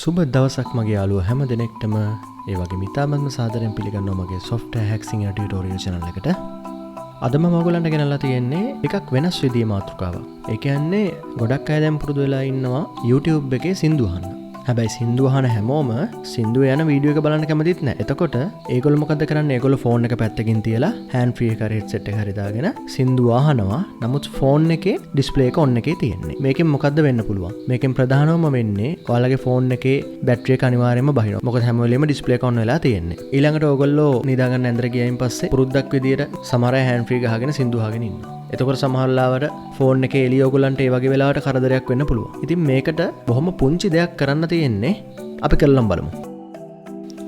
සුබ දවසක් මගේ යාළුවෝ හැම දිනෙකටම ඒ වගේ මිතාමත්ම සාදරයෙන් පිළිගන්නවා මගේ software hacking tutorial channel එකට. අද මම ඔයගොල්ලන්ට ගෙනල්ලා තියෙන්නේ එකක් වෙනස් විදිහේ මාතෘකාවක්. ඒ කියන්නේ ගොඩක් අය දැන් පුරුදු වෙලා ඉන්නවා YouTube එකේ සින්දු අහන්න. හැබැයි සින්දු අහන හැමෝම සින්දු යන වීඩියෝ එක බලන්න කැමතිත් නැහැ. එතකොට ඒගොල්ලෝ මොකද කරන්නේ? ඒගොල්ලෝ ෆෝන් එක පැත්තකින් තියලා hand free එක හරි headset එක හරි දාගෙන සින්දු අහනවා. නමුත් ෆෝන් එකේ display එක on එකේ තියෙන්නේ. මේකෙන් මොකද්ද වෙන්න පුළුවන්? මේකෙන් ප්‍රධානවම වෙන්නේ ඔයාලගේ ෆෝන් එකේ බැටරි එක අනිවාර්යයෙන්ම බහිනවා. මොකද හැම වෙලෙම display එක on වෙලා තියෙන්නේ. ඊළඟට ඔයගොල්ලෝ නිදා ගන්න ඇඳට ගියයින් පස්සේ පුරුද්දක් විදියට සමහර අය hand free ගහගෙන සින්දු අහගෙන ඉන්නවා. එතකොට සමහර ලාවට ෆෝන් එකේ එළිය ඔයගොල්ලන්ට ඒ වගේ වෙලාවට කරදරයක් වෙන්න පුළුවන්. ඉතින් මේකට බොහොම පුංචි දෙයක් කරන්න තියෙන්නේ. අපි කරලම් බලමු.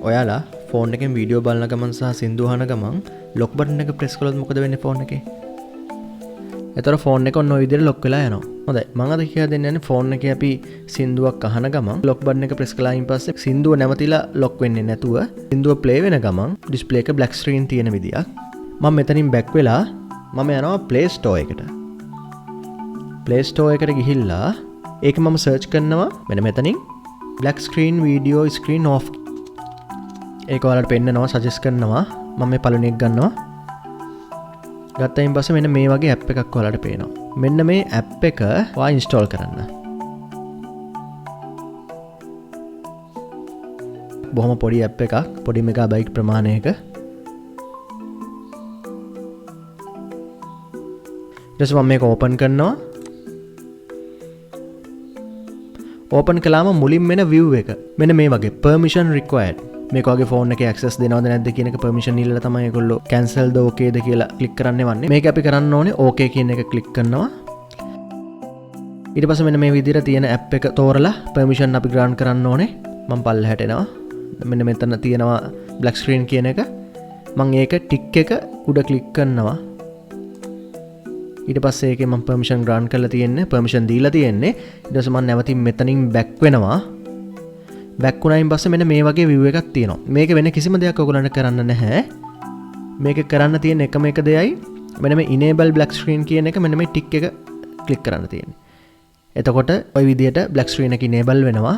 ඔයාලා ෆෝන් එකෙන් වීඩියෝ බලන ගමන් සහ සින්දු අහන ගමන් ලොක් බටන් එක ප්‍රෙස් කළොත් මොකද වෙන්නේ ෆෝන් එකේ? එතකොට ෆෝන් එක ඔන්න ඔය විදිහට ලොක් වෙලා යනවා. හොඳයි. මම අද කියලා දෙන්න යන්නේ ෆෝන් එකේ අපි සින්දුවක් අහන ගමන් ලොක් බටන් එක ප්‍රෙස් කළායින් පස්සේ සින්දුව නැවතිලා ලොක් වෙන්නේ නැතුව සින්දුව ප්ලේ වෙන ගමන් ඩිස්ප්ලේ එක බ්ලැක් ස්ක්‍රීන් තියෙන විදියක්. මම මෙතනින් බැක් වෙලා මම යනවා Play Store එකට. Play Store එකට ගිහිල්ලා ඒක මම සර්ච් කරනවා මෙන්න මෙතනින් black screen video screen off. ඒක ඔයාලට පෙන්නනවා සජෙස්ට් කරනවා. මම මේ පළවෙනි එක ගන්නවා. ගත්තයින් පස්සේ මෙන්න මේ වගේ app එකක් ඔයාලට පේනවා. මෙන්න මේ app එක ඔයා install කරන්න. බොහොම පොඩි app එකක්. පොඩි මෙගාබයිට් ප්‍රමාණයක. ඊට පස්සේ මම මේක ඕපන් කරනවා. ඕපන් කළාම මුලින්ම එන view එක මෙන්න මේ වගේ permission required. මේක වගේ ෆෝන් එකේ access දෙනවද නැද්ද කියන එක permission ඉල්ලලා තමයි ඒගොල්ලෝ cancel ද okay ද කියලා click කරන්න වන්නේ. මේක අපි කරන්න ඕනේ okay කියන එක click කරනවා. ඊට පස්සේ මෙන්න මේ විදිහට තියෙන app එක තෝරලා permission අපි grant කරන්න ඕනේ. මම පල්ලෙහාට එනවා. මෙන්න මෙතන තියෙනවා black screen කියන එක. මම ඒක tick එක උඩ click කරනවා. ඊට පස්සේ ඒකේ මම permission grant කරලා තියෙන්නේ permission දීලා තියෙන්නේ. ඊට පස්සේ මම නැවතින් මෙතනින් back වෙනවා. back වුණායින් පස්සේ මෙන්න මේ වගේ view එකක් තියෙනවා. මේක වෙන කිසිම දෙයක් ඔයගොල්ලන්ට කරන්න නැහැ. මේක කරන්න තියෙන එකම එක දෙයයි මෙන්න මේ enable black screen කියන එක මෙන්න මේ tick එක click කරන්න තියෙන්නේ. එතකොට ওই විදිහට black screen එක enable වෙනවා.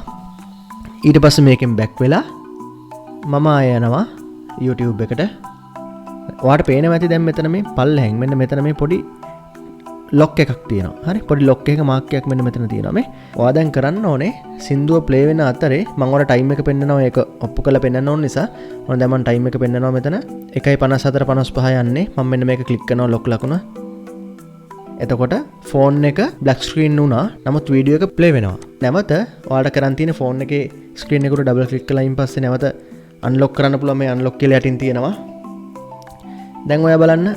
ඊට පස්සේ මේකෙන් back වෙලා මම ආය යනවා YouTube එකට. ඔයාලට පේනවා ඇති දැන් මෙතන මේ පල්ලෙහෙන් මෙන්න මෙතන මේ පොඩි ලොක් එකක් තියෙනවා. හරි පොඩි ලොක් එකක මාක් එකක් මෙන්න මෙතන තියෙනවා මේ. ඔයා දැන් කරන්න ඕනේ සින්දුව ප්ලේ වෙන අතරේ මම ඔයාලට ටයිම් එක පෙන්නනවා. ඒක ඔප්පු කරලා පෙන්නන්න ඕන නිසා මම දැන් මම ටයිම් එක පෙන්නනවා මෙතන 1:54:55 යන්නේ. මම මෙන්න මේක ක්ලික් කරනවා ලොක් ලකුණ. එතකොට ෆෝන් එක බ්ලැක් ස්ක්‍රීන් වුණා. නමුත් වීඩියෝ එක ප්ලේ වෙනවා. නැවත ඔයාලට කරන් තියෙන ෆෝන් එකේ ස්ක්‍රීන් එකට ඩබල් ක්ලික් කළායින් පස්සේ නැවත අන්ලොක් කරන්න පුළුවන්. මේ අන්ලොක් කියලා යටින් තියෙනවා. දැන් ඔයා බලන්න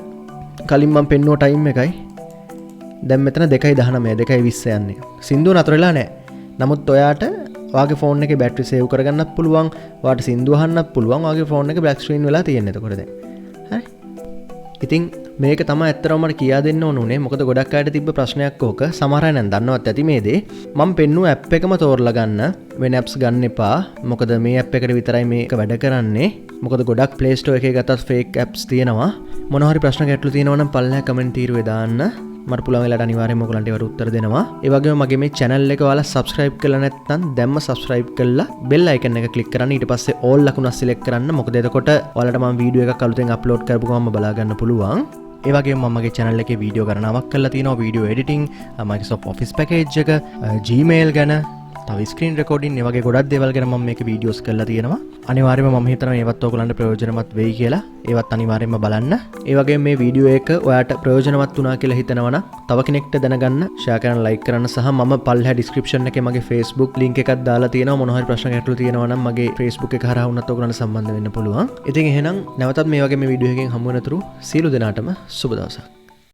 කලින් මම පෙන්නුව ටයිම් එකයි දැන් මෙතන 2:19 2:20 යන්නේ. සින්දුව නතර වෙලා නැහැ. නමුත් ඔයාට ඔයාගේ ෆෝන් එකේ බැටරි සේව් කරගන්නත් පුළුවන්. ඔයාට සින්දුව අහන්නත් පුළුවන්. ඔයාගේ ෆෝන් එක බ්ලැක් ස්ක්‍රීන් වෙලා තියෙන්නේ එතකොට දැන්. හරි. ඉතින් මේක තමයි ඇත්තටම මට කියා දෙන්න ඕන උනේ. මොකද ගොඩක් අයට තිබ්බ ප්‍රශ්නයක් ඕක. සමහර අය නම් දන්නවත් ඇති මේ දේ. මම පෙන්නුව ඇප් එකම තෝරලා ගන්න. වෙන ඇප්ස් ගන්න එපා. මොකද මේ ඇප් එකට විතරයි මේක වැඩ කරන්නේ. මොකද ගොඩක් Play Store එකේ ගත්තත් fake apps තියෙනවා. මොන හරි ප්‍රශ්න ගැටලු තියෙනවා නම් පල්ලෙහා කමෙන්ට් තීරුවේ දාන්න. මට පුළුවන් වෙලාවට අනිවාර්යයෙන්ම ඔයගලන්ට ඒවට උත්තර දෙනවා. ඒ වගේම මගේ මේ channel එක ඔයාලා subscribe කරලා නැත්නම් දැම්ම subscribe කරලා bell icon එක click කරන්න. ඊට පස්සේ all ලකුණ select කරන්න. මොකද එතකොට ඔයාලට මම වීඩියෝ එකක් අලුතෙන් upload කරපු ගමන් බලා ගන්න පුළුවන්. ඒ වගේම මම මගේ channel එකේ වීඩියෝ ගණනාවක් කරලා තියෙනවා. Video editing, Microsoft Office package එක, Gmail ගැන, තව screen recording ඒ වගේ ගොඩක් දේවල් ගැන මම මේකේ වීඩියෝස් කරලා තියෙනවා. අනිවාර්යයෙන්ම මම හිතනවා ඒවත් ඔයගලන්ට ප්‍රයෝජනවත් වෙයි කියලා. ඒවත් අනිවාර්යයෙන්ම බලන්න. ඒ වගේම මේ වීඩියෝ එක ඔයාට ප්‍රයෝජනවත් වුණා කියලා හිතනවා නම් තව කෙනෙක්ට දැනගන්න share කරන්න like කරන්න සහ මම පල්ලෙහා description එකේ මගේ Facebook link එකක් දාලා තියෙනවා. මොන හරි ප්‍රශ්න ගැටලු තියෙනවා නම් මගේ Facebook එක හරහා වුණත් ඔයගලන්ට සම්බන්ධ වෙන්න පුළුවන්. ඉතින් එහෙනම් නැවතත් මේ වගේ මේ වීඩියෝ එකකින් හමු වෙනතුරු සියලු දෙනාටම සුබ දවසක්.